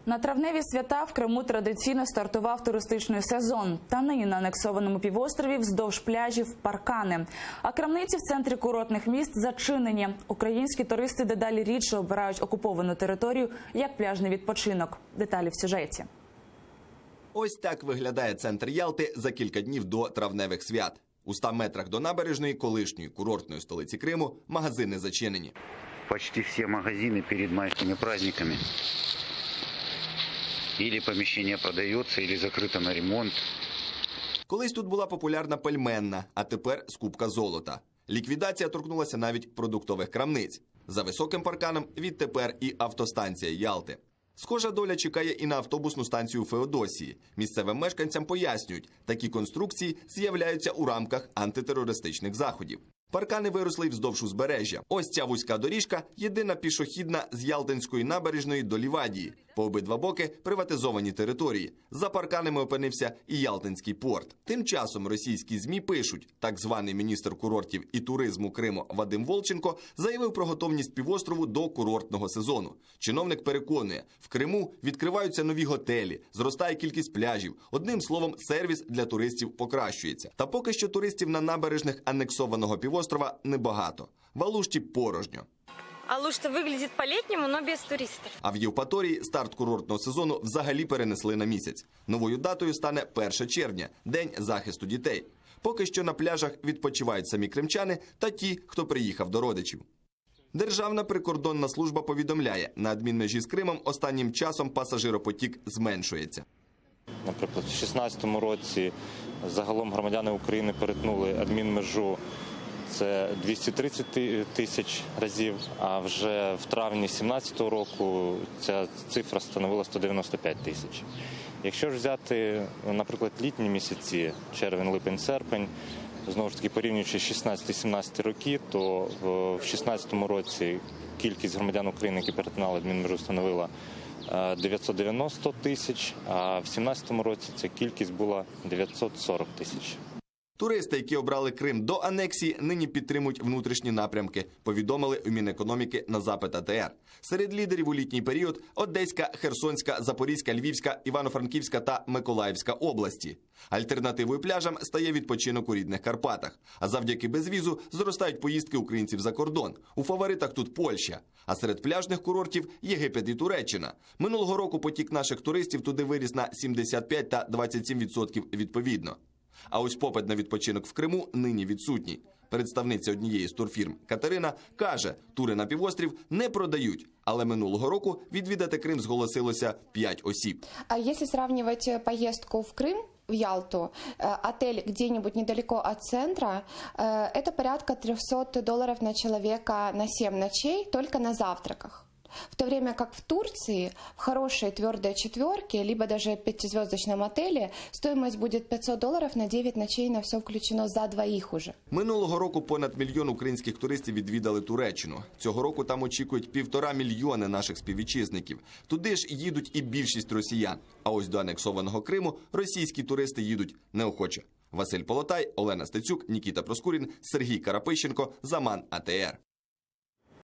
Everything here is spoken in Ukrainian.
На травневі свята в Криму традиційно стартував туристичний сезон. Та нині на анексованому півострові вздовж пляжів паркани. А крамниці в центрі курортних міст зачинені. Українські туристи дедалі рідше обирають окуповану територію як пляжний відпочинок. Деталі в сюжеті. Ось так виглядає центр Ялти за кілька днів до травневих свят. У 100 метрах до набережної колишньої курортної столиці Криму магазини зачинені. Почти всі магазини перед майськими праздниками. Или помещение продается, или закрыто на ремонт. Колись тут була популярна пельменна, а тепер скупка золота. Ліквідація торкнулася навіть продуктових крамниць. За високим парканом відтепер і автостанція Ялти. Схожа доля чекає і на автобусну станцію Феодосії. Місцевим мешканцям пояснюють, такі конструкції з'являються у рамках антитерористичних заходів. Паркани виросли й вздовж узбережжя. Ось ця вузька доріжка – єдина пішохідна з Ялтинської набережної до Лівадії. По обидва боки – приватизовані території. За парканами опинився і Ялтинський порт. Тим часом російські ЗМІ пишуть, так званий міністр курортів і туризму Криму Вадим Волченко заявив про готовність півострову до курортного сезону. Чиновник переконує, в Криму відкриваються нові готелі, зростає кількість пляжів. Одним словом, сервіс для туристів покращується. Та поки що туристів на набережних анексованого півострова небагато. В Алушті порожньо. Алушта виглядить по-літньому, але без туристів. А в Євпаторії старт курортного сезону взагалі перенесли на місяць. Новою датою стане 1 червня – День захисту дітей. Поки що на пляжах відпочивають самі кримчани та ті, хто приїхав до родичів. Державна прикордонна служба повідомляє, на адмінмежі з Кримом останнім часом пасажиропотік зменшується. Наприклад, у 2016 році загалом громадяни України перетнули адмінмежу це 230 тисяч разів, а вже в травні 2017 року ця цифра становила 195 тисяч. Якщо ж взяти, наприклад, літні місяці, червень, липень, серпень, знову ж таки порівнюючи 16-17 роки, то в 2016 році кількість громадян України, які перетинали адмінмежу, становила 990 тисяч, а в 2017 році ця кількість була 940 тисяч. Туристи, які обрали Крим до анексії, нині підтримують внутрішні напрямки, повідомили у Мінекономіки на запит АТР. Серед лідерів у літній період – Одеська, Херсонська, Запорізька, Львівська, Івано-Франківська та Миколаївська області. Альтернативою пляжам стає відпочинок у рідних Карпатах. А завдяки безвізу зростають поїздки українців за кордон. У фаворитах тут Польща. А серед пляжних курортів – Єгипет і Туреччина. Минулого року потік наших туристів туди виріс на 75 та 27% відповідно. А ось попит на відпочинок в Криму нині відсутній. Представниця однієї з турфірм Катерина каже, тури на півострів не продають. Але минулого року відвідати Крим зголосилося 5 осіб. А якщо сравнивать поездку в Крым, в Ялту, отель где-нибудь недалеко от центра, это порядка $300 на человека на 7 ночей только на завтраках. В то время как в Турции, в хорошей твердой четверке, либо даже 5-звездочном отеле, стоимость будет $500 на 9 ночей, на все включено за двоих уже. Минулого року понад 1 мільйон українських туристів відвідали Туреччину. Цього року там очікують 1,5 мільйони наших співвітчизників. Туди ж їдуть і більшість росіян. А ось до анексованого Криму російські туристи їдуть неохоче. Василь Полотай, Олена Стецюк, Нікіта Проскурін, Сергій Карапищенко, Заман АТР.